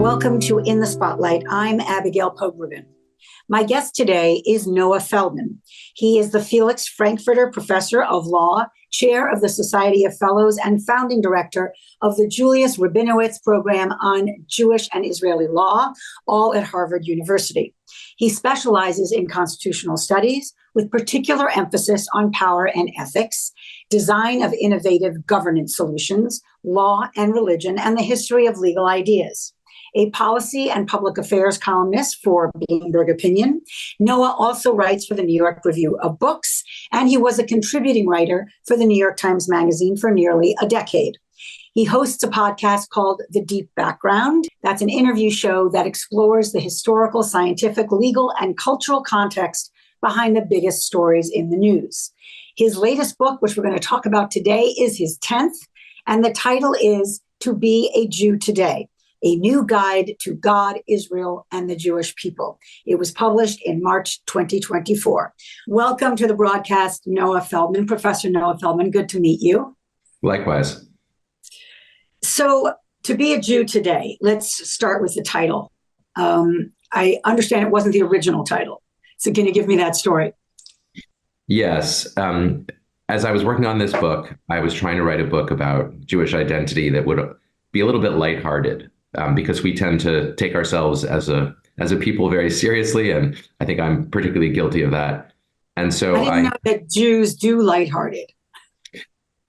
Welcome to In the Spotlight. I'm Abigail Pogrebin. My guest today is Noah Feldman. He is the Felix Frankfurter Professor of Law, Chair of the Society of Fellows, and founding director of the Julius Rabinowitz Program on Jewish and Israeli Law, all at Harvard University. He specializes in constitutional studies with particular emphasis on power and ethics, design of innovative governance solutions, law and religion, and the history of legal ideas. A policy and public affairs columnist for Bloomberg Opinion, Noah also writes for the New York Review of Books, and he was a contributing writer for the New York Times Magazine for nearly a decade. He hosts a podcast called The Deep Background. That's an interview show that explores the historical, scientific, legal, and cultural context behind the biggest stories in the news. His latest book, which we're going to talk about today, is his 10th, and the title is To Be a Jew Today: A New Guide to God, Israel, and the Jewish People. It was published in March 2024. Welcome to the broadcast, Noah Feldman, Professor Noah Feldman. Good to meet you. Likewise. So, To Be a Jew Today, let's start with the title. I understand it wasn't the original title. So can you give me that story? Yes. As I was working on this book, I was trying to write a book about Jewish identity that would be a little bit lighthearted. Because we tend to take ourselves as a people very seriously, and I think I'm particularly guilty of that. And so I didn't know that Jews do lighthearted.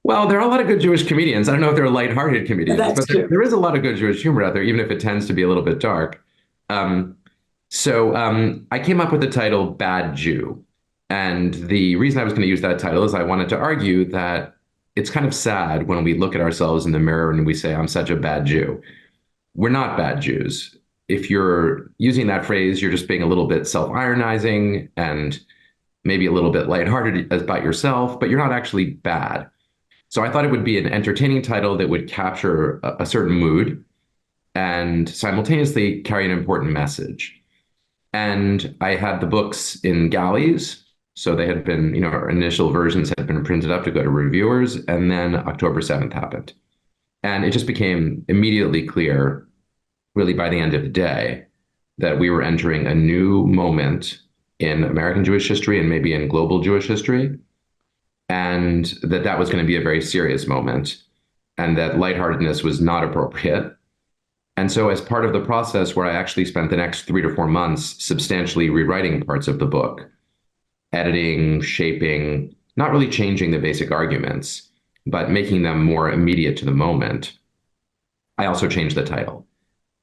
Well, there are a lot of good Jewish comedians. I don't know if they're lighthearted comedians, but there is a lot of good Jewish humor out there, even if it tends to be a little bit dark. So I came up with the title Bad Jew. And the reason I was going to use that title is I wanted to argue that it's kind of sad when we look at ourselves in the mirror and we say, I'm such a bad Jew. We're not bad Jews. If you're using that phrase, you're just being a little bit self-ironizing and maybe a little bit lighthearted about yourself, but you're not actually bad. So I thought it would be an entertaining title that would capture a certain mood and simultaneously carry an important message. And I had the books in galleys. So they had been, our initial versions had been printed up to go to reviewers. And then October 7th happened. And it just became immediately clear, really by the end of the day, that we were entering a new moment in American Jewish history and maybe in global Jewish history, and that was going to be a very serious moment, and that lightheartedness was not appropriate. And so as part of the process where I actually spent the next 3 to 4 months substantially rewriting parts of the book, editing, shaping, not really changing the basic arguments, but making them more immediate to the moment, I also changed the title.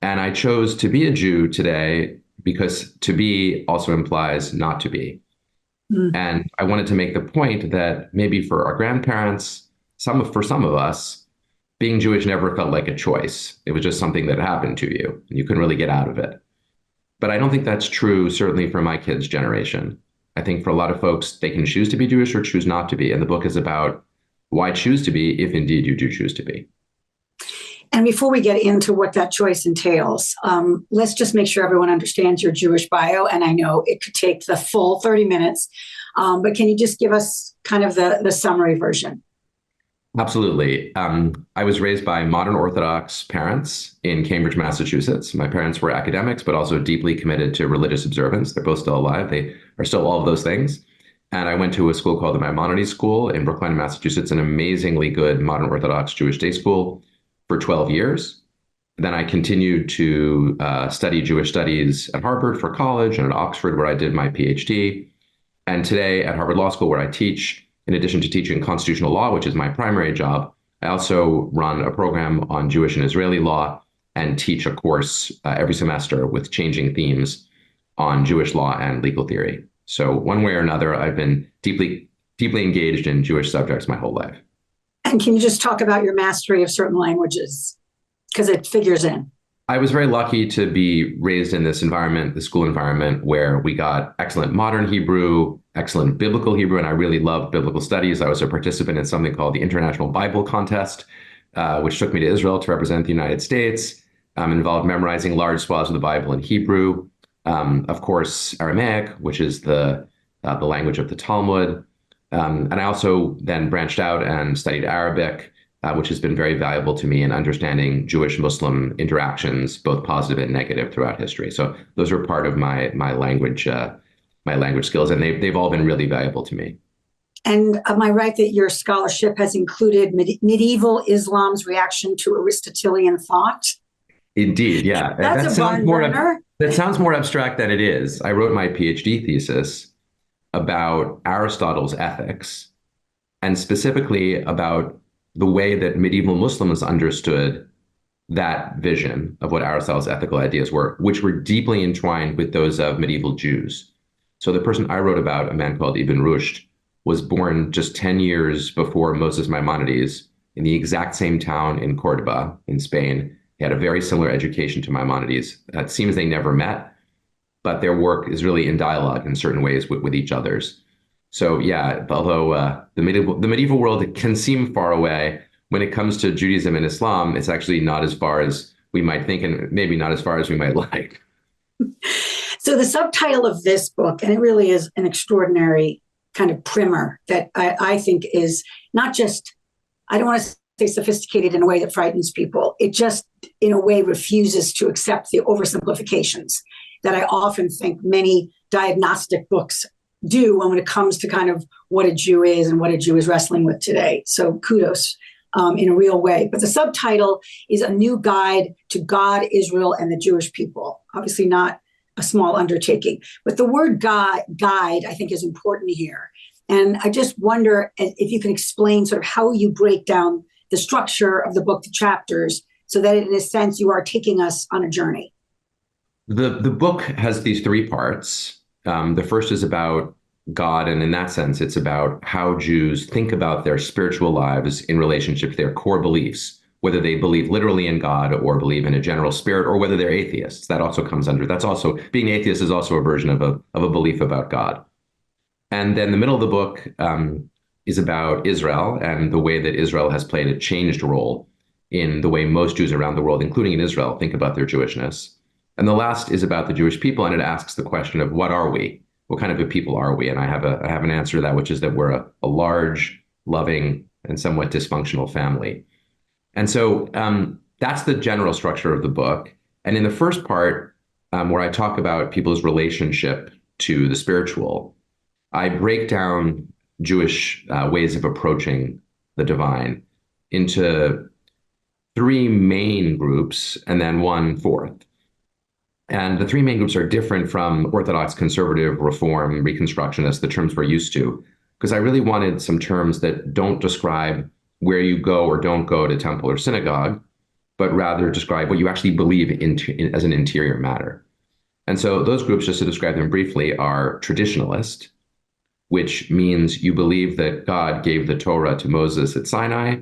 And I chose To Be a Jew Today because to be also implies not to be. And I wanted to make the point that maybe for our grandparents, for some of us, being Jewish never felt like a choice. It was just something that happened to you, and you couldn't really get out of it. But I don't think that's true, certainly for my kids' generation. I think for a lot of folks, they can choose to be Jewish or choose not to be. And the book is about why choose to be if indeed you do choose to be. And before we get into what that choice entails, let's just make sure everyone understands your Jewish bio. And I know it could take the full 30 minutes, but can you just give us kind of the summary version? Absolutely. I was raised by modern Orthodox parents in Cambridge, Massachusetts. My parents were academics, but also deeply committed to religious observance. They're both still alive. They are still all of those things. And I went to a school called the Maimonides School in Brookline, Massachusetts, an amazingly good modern Orthodox Jewish day school for 12 years. Then I continued to study Jewish studies at Harvard for college and at Oxford, where I did my PhD. And today at Harvard Law School, where I teach, in addition to teaching constitutional law, which is my primary job, I also run a program on Jewish and Israeli law and teach a course every semester with changing themes on Jewish law and legal theory. So one way or another, I've been deeply engaged in Jewish subjects my whole life. And can you just talk about your mastery of certain languages? Because it figures in. I was very lucky to be raised in this environment, the school environment, where we got excellent modern Hebrew, excellent biblical Hebrew, and I really loved biblical studies. I was a participant in something called the International Bible Contest, which took me to Israel to represent the United States, involved memorizing large swaths of the Bible in Hebrew. Of course, Aramaic, which is the language of the Talmud. And I also then branched out and studied Arabic which has been very valuable to me in understanding Jewish-Muslim interactions, both positive and negative, throughout history. So those are part of my language skills, and they've all been really valuable to me. And am I right that your scholarship has included medieval Islam's reaction to Aristotelian thought? Indeed, yeah. That's a barn burner. That sounds more abstract than it is. I wrote my PhD thesis about Aristotle's ethics, and specifically about the way that medieval Muslims understood that vision of what Aristotle's ethical ideas were, which were deeply entwined with those of medieval Jews. So the person I wrote about, a man called Ibn Rushd, was born just 10 years before Moses Maimonides in the exact same town in Cordoba in Spain. He had a very similar education to Maimonides. It seems they never met, but their work is really in dialogue in certain ways with each other's. So yeah, although the medieval world can seem far away, when it comes to Judaism and Islam, it's actually not as far as we might think, and maybe not as far as we might like. So the subtitle of this book, and it really is an extraordinary kind of primer that I think is not just, I don't want to say sophisticated in a way that frightens people. It just, in a way, refuses to accept the oversimplifications that I often think many diagnostic books do when it comes to kind of what a Jew is and what a Jew is wrestling with today. So kudos in a real way. But the subtitle is A New Guide to God, Israel, and the Jewish People. Obviously not a small undertaking. But the word guide, I think, is important here. And I just wonder if you can explain sort of how you break down the structure of the book to chapters so that in a sense you are taking us on a journey. The book has these three parts. The first is about God, and in that sense, it's about how Jews think about their spiritual lives in relationship to their core beliefs, whether they believe literally in God or believe in a general spirit, or whether they're atheists. That also comes under, that's also, being atheist is also a version of a belief about God. And then the middle of the book is about Israel and the way that Israel has played a changed role in the way most Jews around the world, including in Israel, think about their Jewishness. And the last is about the Jewish people, and it asks the question of what are we? What kind of a people are we? And I have an answer to that, which is that we're a large, loving, and somewhat dysfunctional family. And so that's the general structure of the book. And in the first part, where I talk about people's relationship to the spiritual, I break down Jewish ways of approaching the divine into three main groups and then one fourth. And the three main groups are different from Orthodox, conservative, Reform, Reconstructionist, the terms we're used to, because I really wanted some terms that don't describe where you go or don't go to temple or synagogue, but rather describe what you actually believe in as an interior matter. And so those groups, just to describe them briefly, are traditionalist, which means you believe that God gave the Torah to Moses at Sinai,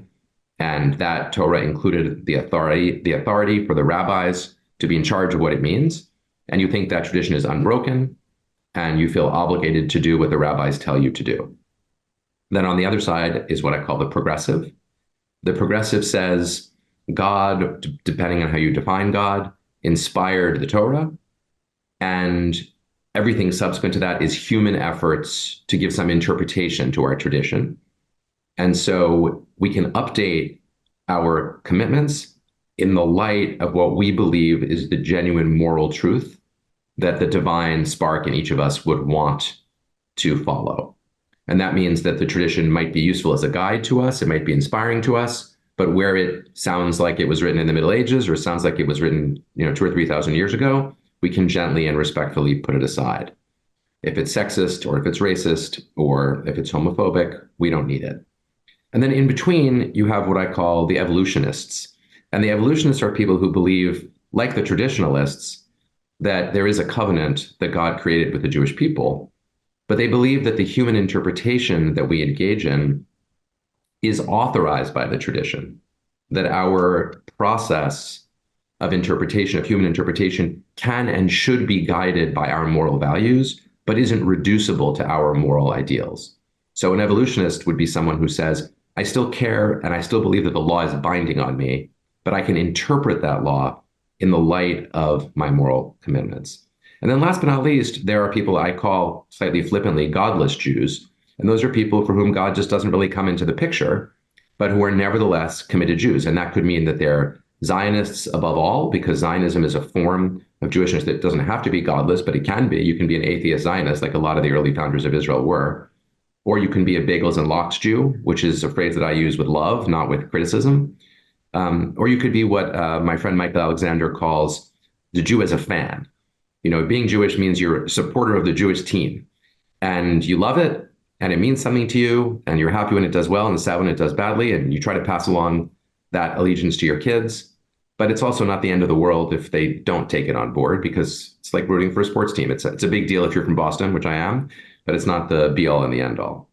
and that Torah included the authority for the rabbis to be in charge of what it means. And you think that tradition is unbroken, and you feel obligated to do what the rabbis tell you to do. Then on the other side is what I call the progressive. The progressive says God, depending on how you define God, inspired the Torah, and everything subsequent to that is human efforts to give some interpretation to our tradition. And so we can update our commitments in the light of what we believe is the genuine moral truth that the divine spark in each of us would want to follow. And that means that the tradition might be useful as a guide to us, it might be inspiring to us, but where it sounds like it was written in the Middle Ages or sounds like it was written, 2,000 or 3,000 years ago, we can gently and respectfully put it aside. If it's sexist or if it's racist or if it's homophobic, we don't need it. And then in between, you have what I call the evolutionists. And the evolutionists are people who believe, like the traditionalists, that there is a covenant that God created with the Jewish people, but they believe that the human interpretation that we engage in is authorized by the tradition, that our process of interpretation, of human interpretation, can and should be guided by our moral values, but isn't reducible to our moral ideals. So an evolutionist would be someone who says, I still care and I still believe that the law is binding on me, but I can interpret that law in the light of my moral commitments. And then last but not least, there are people I call slightly flippantly godless Jews. And those are people for whom God just doesn't really come into the picture, but who are nevertheless committed Jews. And that could mean that they're Zionists above all, because Zionism is a form of Jewishness that doesn't have to be godless, but it can be. You can be an atheist Zionist, like a lot of the early founders of Israel were. Or you can be a bagels and lox Jew, which is a phrase that I use with love, not with criticism. Or you could be what my friend Michael Alexander calls the Jew as a fan. Being Jewish means you're a supporter of the Jewish team, and you love it, and it means something to you, and you're happy when it does well and sad when it does badly, and you try to pass along that allegiance to your kids. But it's also not the end of the world if they don't take it on board, because it's like rooting for a sports team. It's a big deal if you're from Boston, which I am, but it's not the be all and the end all.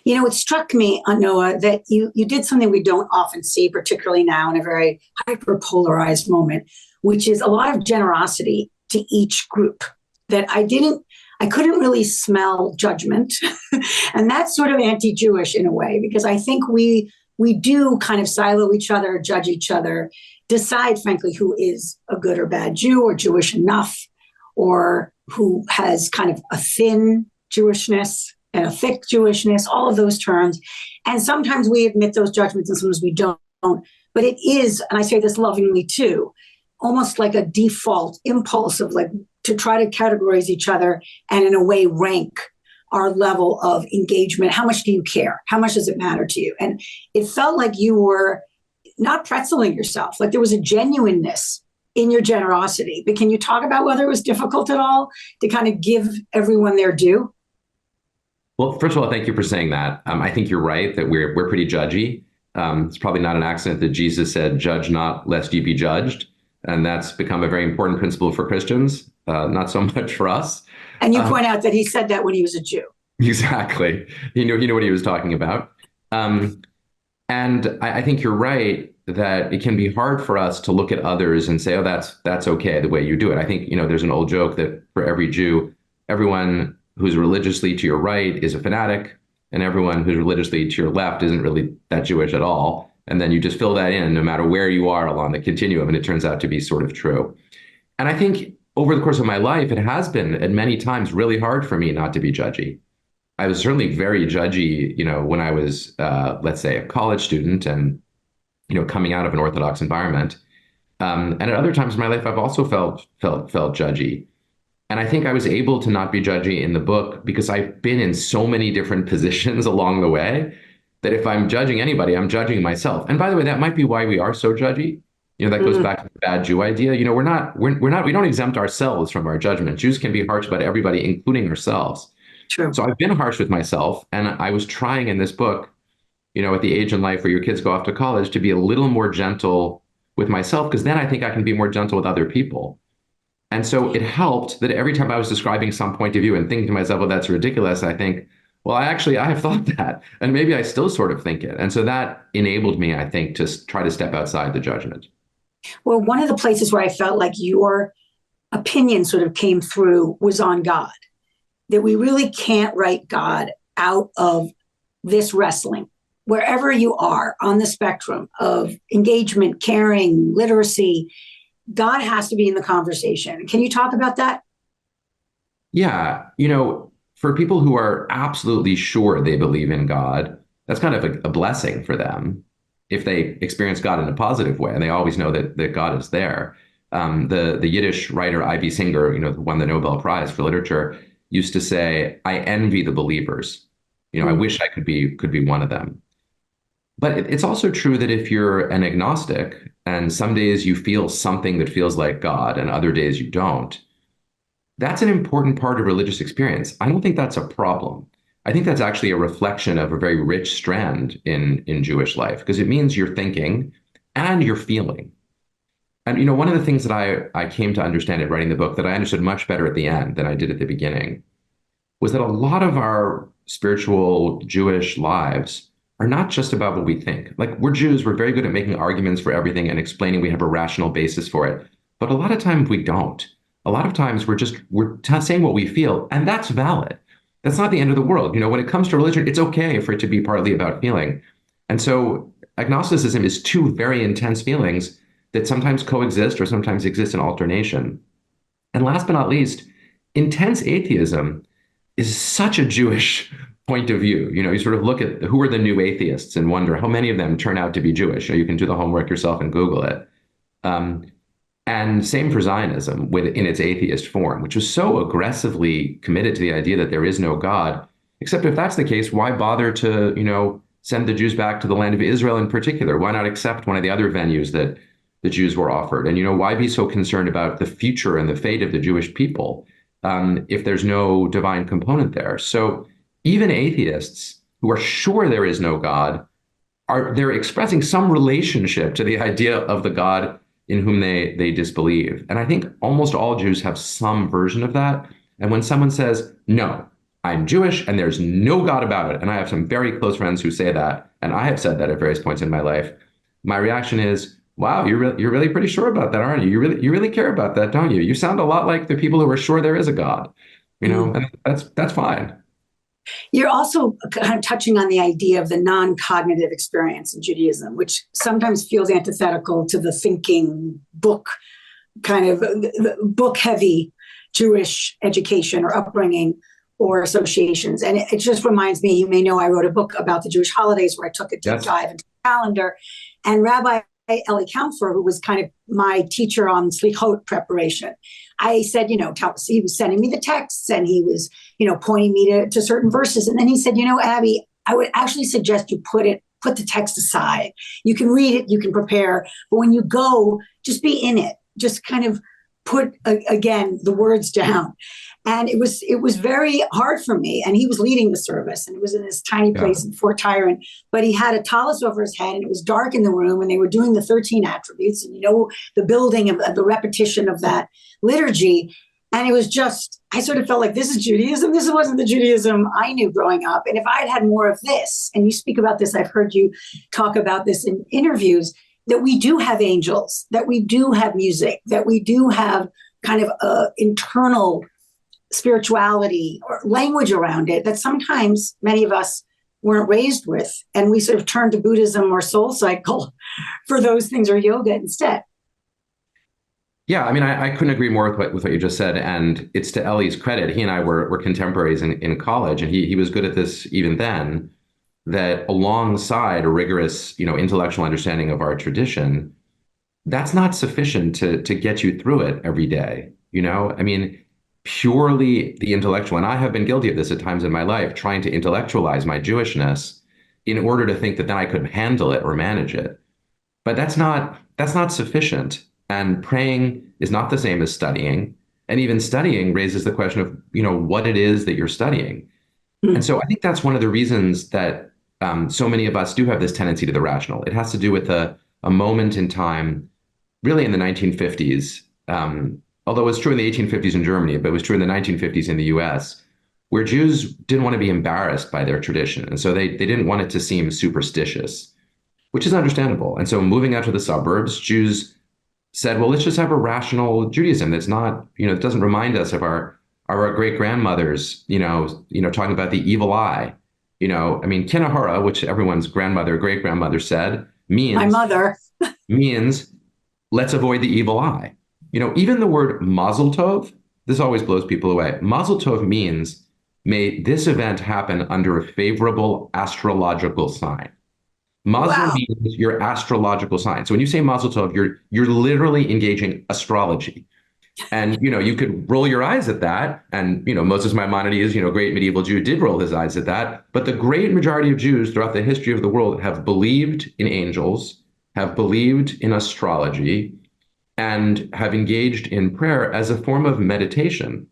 It struck me, Noah, that you did something we don't often see, particularly now in a very hyper-polarized moment, which is a lot of generosity to each group. That I couldn't really smell judgment. And that's sort of anti-Jewish in a way, because I think we do kind of silo each other, judge each other, decide, frankly, who is a good or bad Jew, or Jewish enough, or who has kind of a thin Jewishness and a thick Jewishness, all of those terms. And sometimes we admit those judgments and sometimes we don't. But it is, and I say this lovingly too, almost like a default impulse of like to try to categorize each other and in a way rank our level of engagement. How much do you care? How much does it matter to you? And it felt like you were not pretzeling yourself, like there was a genuineness in your generosity. But can you talk about whether it was difficult at all to kind of give everyone their due? Well, first of all, thank you for saying that. I think you're right that we're pretty judgy. It's probably not an accident that Jesus said, "Judge not, lest you be judged," and that's become a very important principle for Christians, not so much for us. And you point out that he said that when he was a Jew. Exactly. He knew what he was talking about. And I think you're right that it can be hard for us to look at others and say, "Oh, that's okay the way you do it." I think there's an old joke that for every Jew, everyone who's religiously to your right is a fanatic, and everyone who's religiously to your left isn't really that Jewish at all. And then you just fill that in no matter where you are along the continuum, and it turns out to be sort of true. And I think over the course of my life, it has been at many times really hard for me not to be judgy. I was certainly very judgy, when I was, let's say, a college student and, coming out of an Orthodox environment. And at other times in my life, I've also felt judgy. And I think I was able to not be judgy in the book because I've been in so many different positions along the way that if I'm judging anybody, I'm judging myself. And by the way, that might be why we are so judgy. That goes back to the bad Jew idea. We don't exempt ourselves from our judgment. Jews can be harsh about everybody, including ourselves. True. So I've been harsh with myself. And I was trying in this book, at the age in life where your kids go off to college, to be a little more gentle with myself, because then I think I can be more gentle with other people. And so it helped that every time I was describing some point of view and thinking to myself, well, that's ridiculous, I think, well, I have thought that, and maybe I still sort of think it. And so that enabled me, I think, to try to step outside the judgment. Well, one of the places where I felt like your opinion sort of came through was on God, that we really can't write God out of this wrestling. Wherever you are on the spectrum of engagement, caring, literacy, God has to be in the conversation. Can you talk about that? Yeah. For people who are absolutely sure they believe in God, that's kind of a blessing for them if they experience God in a positive way, and they always know that God is there. The Yiddish writer I.B. Singer, who won the Nobel Prize for Literature, used to say, "I envy the believers. I wish I could be one of them." But it's also true that if you're an agnostic and some days you feel something that feels like God and other days you don't, that's an important part of religious experience. I don't think that's a problem. I think that's actually a reflection of a very rich strand in Jewish life, because it means you're thinking and you're feeling. And one of the things that I came to understand in writing the book, that I understood much better at the end than I did at the beginning, was that a lot of our spiritual Jewish lives are not just about what we think. Like, we're Jews, we're very good at making arguments for everything and explaining we have a rational basis for it. But a lot of times we don't. A lot of times we're saying what we feel, and that's valid. That's not the end of the world. When it comes to religion, it's okay for it to be partly about feeling. And so agnosticism is two very intense feelings that sometimes coexist or sometimes exist in alternation. And last but not least, intense atheism is such a Jewish point of view. You sort of look at who are the new atheists and wonder how many of them turn out to be Jewish. You can do the homework yourself and Google it. Um, and same for Zionism in its atheist form, which was so aggressively committed to the idea that there is no God. Except if that's the case, why bother to, send the Jews back to the land of Israel in particular? Why not accept one of the other venues that the Jews were offered? And, why be so concerned about the future and the fate of the Jewish people if there's no divine component there? So even atheists who are sure there is no God they're expressing some relationship to the idea of the God in whom they disbelieve. And I think almost all Jews have some version of that. And when someone says, no, I'm Jewish and there's no God about it, and I have some very close friends who say that, and I have said that at various points in my life, my reaction is, wow, you're really pretty sure about that, aren't you? You really care about that, don't you? You sound a lot like the people who are sure there is a God, and that's fine. You're also kind of touching on the idea of the non-cognitive experience in Judaism, which sometimes feels antithetical to the thinking book, kind of book-heavy Jewish education or upbringing or associations. And it just reminds me, you may know I wrote a book about the Jewish holidays where I took a deep dive into the calendar. And Rabbi Eli Kampfer, who was kind of my teacher on Slichot preparation, I said, he was sending me the texts and he was, pointing me to certain verses. And then he said, Abby, I would actually suggest you put the text aside. You can read it, you can prepare, but when you go, just be in it. Just kind of put, again, the words down. And it was very hard for me. And he was leading the service, and it was in this tiny place in Fort Tyrant. But he had a tallis over his head, and it was dark in the room, and they were doing the 13 attributes, and the building of the repetition of that liturgy. And it was just, I sort of felt like, this is Judaism. This wasn't the Judaism I knew growing up. And if I'd had more of this, and you speak about this, I've heard you talk about this in interviews, that we do have angels, that we do have music, that we do have kind of internal spirituality or language around it that sometimes many of us weren't raised with. And we sort of turn to Buddhism or Soul Cycle for those things, or yoga instead. Yeah, I mean, I couldn't agree more with what you just said. And it's to Ellie's credit. He and I were contemporaries in college, and he was good at this even then, that alongside a rigorous, intellectual understanding of our tradition, that's not sufficient to get you through it every day. I mean, purely the intellectual, and I have been guilty of this at times in my life, trying to intellectualize my Jewishness in order to think that then I could handle it or manage it. But that's not sufficient. And praying is not the same as studying. And even studying raises the question of, what it is that you're studying. Mm. And so I think that's one of the reasons that so many of us do have this tendency to the rational. It has to do with a moment in time, really in the 1950s, although it was true in the 1850s in Germany, but it was true in the 1950s in the US, where Jews didn't want to be embarrassed by their tradition. And so they didn't want it to seem superstitious, which is understandable. And so moving out to the suburbs, Jews said, well, let's just have a rational Judaism that's not, it doesn't remind us of our great grandmothers, talking about the evil eye. I mean, Kinahara, which everyone's grandmother, great grandmother said, means my mother means let's avoid the evil eye. Even the word Mazel Tov, this always blows people away. Mazel Tov means may this event happen under a favorable astrological sign. Mazel means your astrological sign. So when you say Mazel Tov, you're literally engaging astrology. And, you could roll your eyes at that. And, Moses Maimonides, great medieval Jew, did roll his eyes at that. But the great majority of Jews throughout the history of the world have believed in angels, have believed in astrology, and have engaged in prayer as a form of meditation.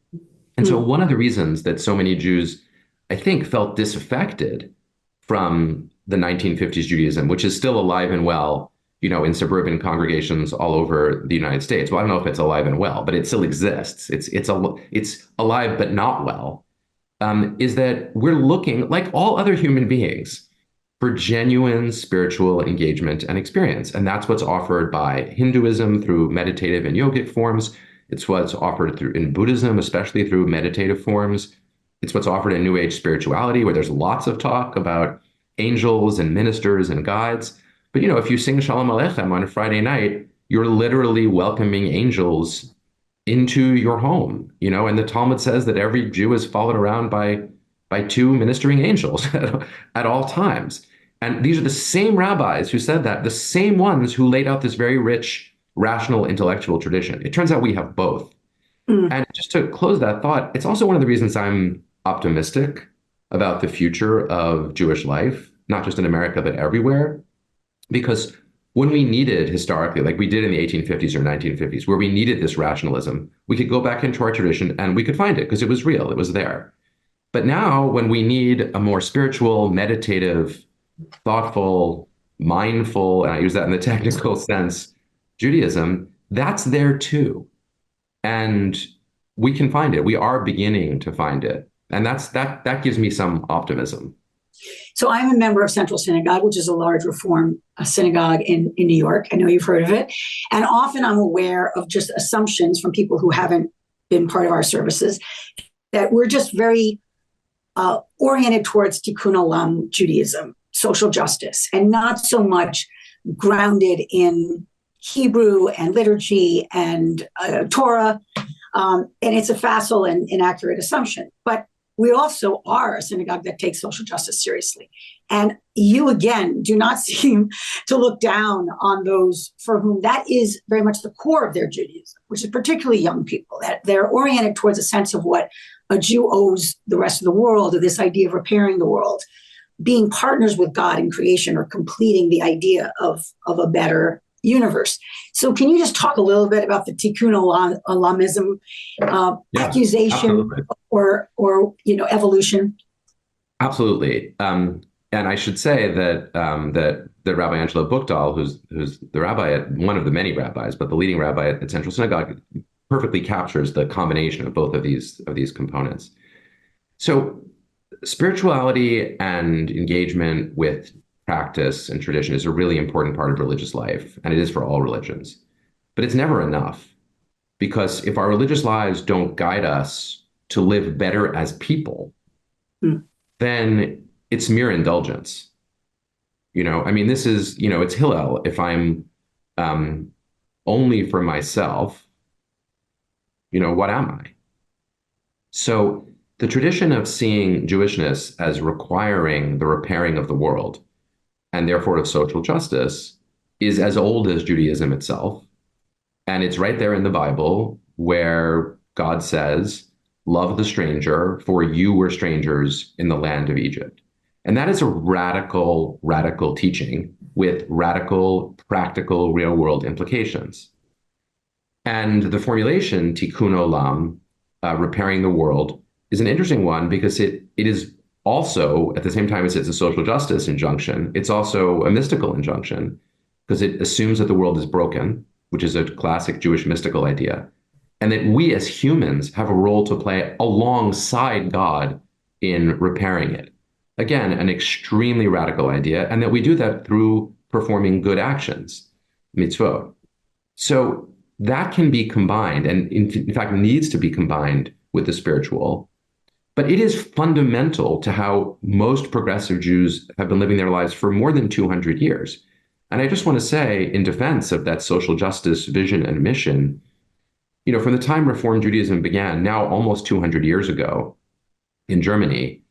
And so one of the reasons that so many Jews, I think, felt disaffected from the 1950s Judaism, which is still alive and well, in suburban congregations all over the United States. Well, I don't know if it's alive and well, but it still exists. It's alive but not well. Is that we're looking, like all other human beings, for genuine spiritual engagement and experience. And that's what's offered by Hinduism through meditative and yogic forms. It's what's offered in Buddhism, especially through meditative forms. It's what's offered in New Age spirituality, where there's lots of talk about angels and ministers and guides. But, if you sing Shalom Aleichem on a Friday night, you're literally welcoming angels into your home, and the Talmud says that every Jew is followed around by by two ministering angels at all times. And these are the same rabbis who said that, the same ones who laid out this very rich, rational, intellectual tradition. It turns out we have both. And just to close that thought, it's also one of the reasons I'm optimistic about the future of Jewish life, not just in America, but everywhere. Because when we needed historically, like we did in the 1850s or 1950s, where we needed this rationalism, we could go back into our tradition and we could find it because it was real, it was there. But now when we need a more spiritual, meditative, thoughtful, mindful, and I use that in the technical sense, Judaism, that's there too. And we can find it. We are beginning to find it. And that gives me some optimism. So I'm a member of Central Synagogue, which is a large Reform synagogue in New York. I know you've heard of it. And often I'm aware of just assumptions from people who haven't been part of our services that we're just very oriented towards Tikkun Olam Judaism, social justice, and not so much grounded in Hebrew and liturgy and Torah. And it's a facile and inaccurate assumption. But we also are a synagogue that takes social justice seriously. And you, again, do not seem to look down on those for whom that is very much the core of their Judaism, which is particularly young people, that they're oriented towards a sense of what a Jew owes the rest of the world, or this idea of repairing the world, being partners with God in creation, or completing the idea of a better universe. So can you just talk a little bit about the Tikkun Olamism accusation or evolution? Absolutely. And I should say that that Rabbi Angelo Buchdahl, who's the rabbi at one of the many rabbis, but the leading rabbi at Central Synagogue, perfectly captures the combination of both of these components. So spirituality and engagement with practice and tradition is a really important part of religious life, and it is for all religions. But it's never enough, because if our religious lives don't guide us to live better as people, then it's mere indulgence. This is, it's Hillel. If I'm only for myself, what am I? So the tradition of seeing Jewishness as requiring the repairing of the world, and therefore of social justice, is as old as Judaism itself. And it's right there in the Bible, where God says, love the stranger, for you were strangers in the land of Egypt. And that is a radical, radical teaching with radical, practical, real world implications. And the formulation, Tikkun Olam, repairing the world, is an interesting one, because it is also, at the same time as it's a social justice injunction, it's also a mystical injunction, because it assumes that the world is broken, which is a classic Jewish mystical idea, and that we as humans have a role to play alongside God in repairing it. Again, an extremely radical idea, and that we do that through performing good actions, mitzvot. So that can be combined, and in fact needs to be combined with the spiritual. But it is fundamental to how most progressive Jews have been living their lives for more than 200 years. And I just want to say, in defense of that social justice vision and mission, from the time Reform Judaism began, now almost 200 years ago in Germany,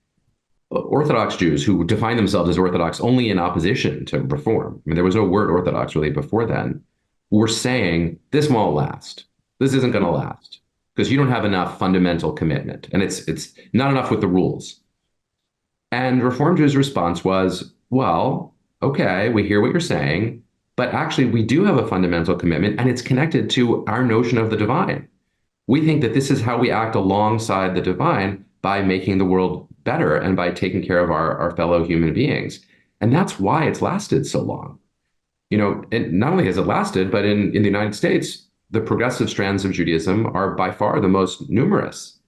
Orthodox Jews who define themselves as Orthodox only in opposition to Reform, there was no word Orthodox really before then, were saying, this won't last. This isn't going to last, because you don't have enough fundamental commitment, and it's not enough with the rules. And Reform Jews' response was, well, okay, we hear what you're saying, but actually we do have a fundamental commitment, and it's connected to our notion of the divine. We think that this is how we act alongside the divine, by making the world better and by taking care of our fellow human beings. And that's why it's lasted so long. And not only has it lasted, but in the United States, the progressive strands of Judaism are by far the most numerous.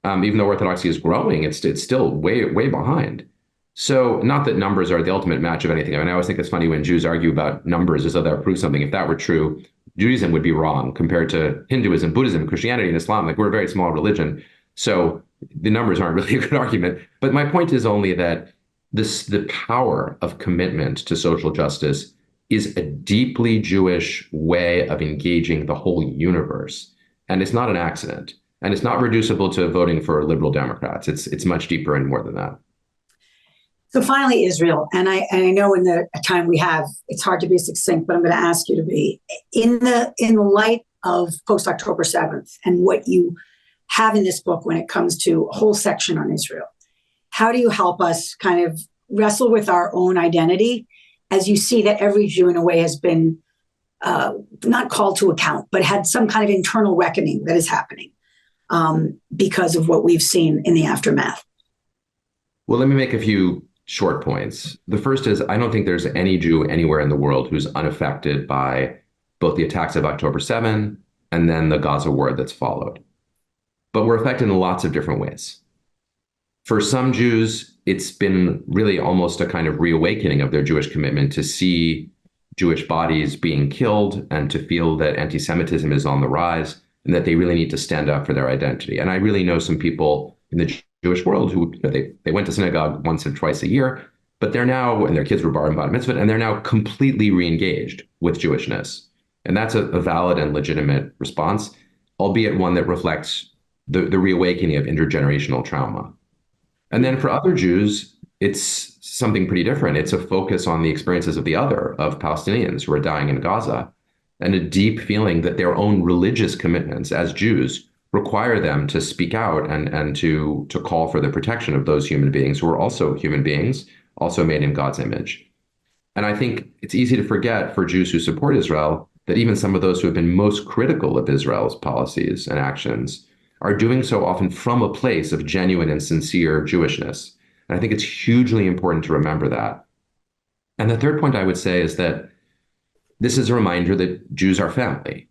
Even though Orthodoxy is growing, it's still way, way behind. So not that numbers are the ultimate match of anything. I always think it's funny when Jews argue about numbers as though that proves something. If that were true, Judaism would be wrong compared to Hinduism, Buddhism, Christianity, and Islam. Like, we're a very small religion. So the numbers aren't really a good argument. But my point is only that the power of commitment to social justice is a deeply Jewish way of engaging the whole universe. And it's not an accident. And it's not reducible to voting for liberal Democrats. It's much deeper and more than that. So finally, Israel, and I know in the time we have, it's hard to be succinct, but I'm going to ask you to be in the light of post October 7th and what you have in this book when it comes to a whole section on Israel. How do you help us kind of wrestle with our own identity as you see that every Jew in a way has been not called to account, but had some kind of internal reckoning that is happening because of what we've seen in the aftermath? Well, let me make a few short points. The first is, I don't think there's any Jew anywhere in the world who's unaffected by both the attacks of October 7 and then the Gaza war that's followed. But we're affected in lots of different ways. For some Jews, it's been really almost a kind of reawakening of their Jewish commitment to see Jewish bodies being killed and to feel that anti-Semitism is on the rise and that they really need to stand up for their identity. And I really know some people in the Jewish world who they went to synagogue once or twice a year, but they're now, and their kids were bar and bat mitzvah, and they're now completely re-engaged with Jewishness. And that's a valid and legitimate response, albeit one that reflects the reawakening of intergenerational trauma. And then for other Jews, it's something pretty different. It's a focus on the experiences of the other, of Palestinians who are dying in Gaza, and a deep feeling that their own religious commitments as Jews require them to speak out and to call for the protection of those human beings who are also human beings, also made in God's image. And I think it's easy to forget for Jews who support Israel that even some of those who have been most critical of Israel's policies and actions are doing so often from a place of genuine and sincere Jewishness. And I think it's hugely important to remember that. And the third point I would say is that this is a reminder that Jews are family.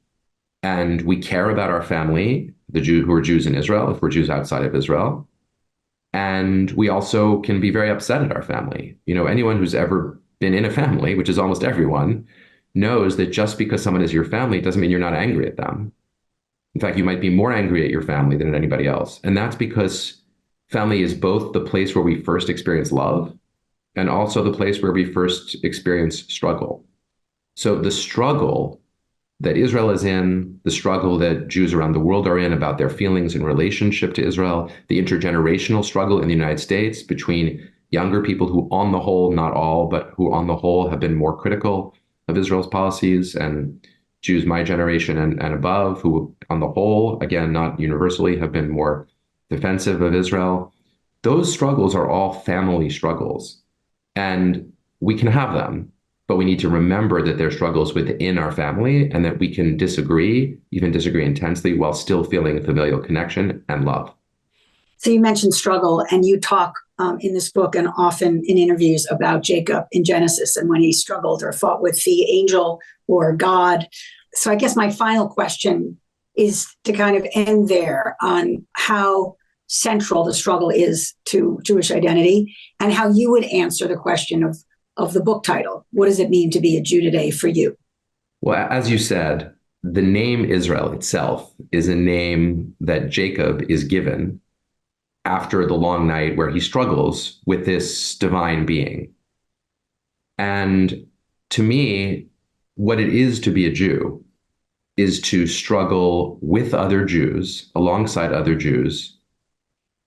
And we care about our family, the Jews who are Jews in Israel, if we're Jews outside of Israel. And we also can be very upset at our family. You know, anyone who's ever been in a family, which is almost everyone, knows that just because someone is your family doesn't mean you're not angry at them. In fact, you might be more angry at your family than at anybody else. And that's because family is both the place where we first experience love and also the place where we first experience struggle. So the struggle that Israel is in, the struggle that Jews around the world are in about their feelings in relationship to Israel, the intergenerational struggle in the United States between younger people who on the whole, not all, but who on the whole have been more critical of Israel's policies, and Jews my generation and above who on the whole, again, not universally, have been more defensive of Israel. Those struggles are all family struggles, and we can have them. But we need to remember that there are struggles within our family and that we can disagree, even disagree intensely, while still feeling familial connection and love. So you mentioned struggle, and you talk in this book and often in interviews about Jacob in Genesis and when he struggled or fought with the angel or God. So I guess my final question is to kind of end there on how central the struggle is to Jewish identity and how you would answer the question of the book title. What does it mean to be a Jew today for you? Well, as you said, the name Israel itself is a name that Jacob is given after the long night where he struggles with this divine being. And to me, what it is to be a Jew is to struggle with other Jews, alongside other Jews,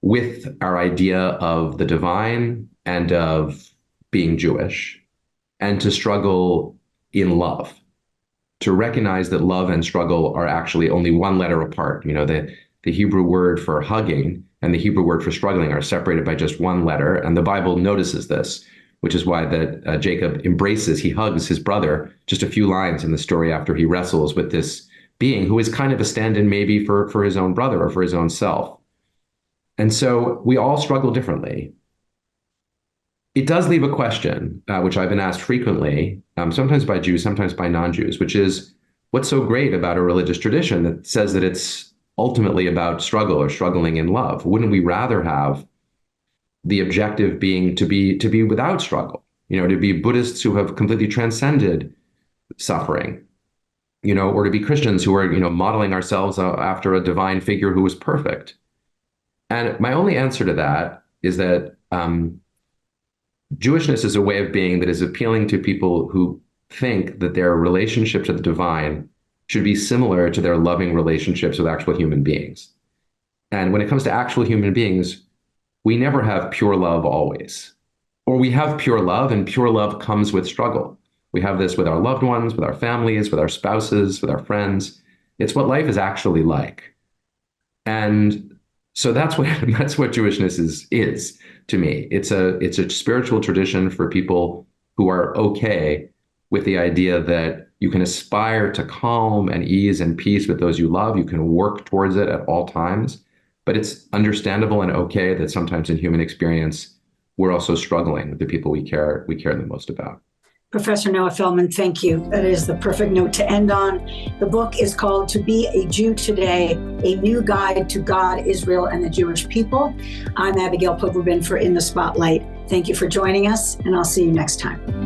with our idea of the divine and of being Jewish, and to struggle in love, to recognize that love and struggle are actually only one letter apart. You know, the Hebrew word for hugging and the Hebrew word for struggling are separated by just one letter, and the Bible notices this, which is why that Jacob he hugs his brother just a few lines in the story after he wrestles with this being who is kind of a stand-in maybe for his own brother or for his own self. And so we all struggle differently. It does leave a question, which I've been asked frequently, sometimes by Jews, sometimes by non-Jews, which is, what's so great about a religious tradition that says that it's ultimately about struggle or struggling in love? Wouldn't we rather have the objective being to be without struggle, you know, to be Buddhists who have completely transcended suffering, you know, or to be Christians who are, you know, modeling ourselves after a divine figure who is perfect? And my only answer to that is that Jewishness is a way of being that is appealing to people who think that their relationship to the divine should be similar to their loving relationships with actual human beings. And when it comes to actual human beings, we never have pure love always. Or we have pure love, and pure love comes with struggle. We have this with our loved ones, with our families, with our spouses, with our friends. It's what life is actually like. And so that's what Jewishness is to me. It's a spiritual tradition for people who are okay with the idea that you can aspire to calm and ease and peace with those you love. You can work towards it at all times, but it's understandable and okay that sometimes in human experience, we're also struggling with the people we care the most about. Professor Noah Feldman, thank you. That is the perfect note to end on. The book is called To Be a Jew Today, A New Guide to God, Israel, and the Jewish People. I'm Abigail Pogrebin for In the Spotlight. Thank you for joining us, and I'll see you next time.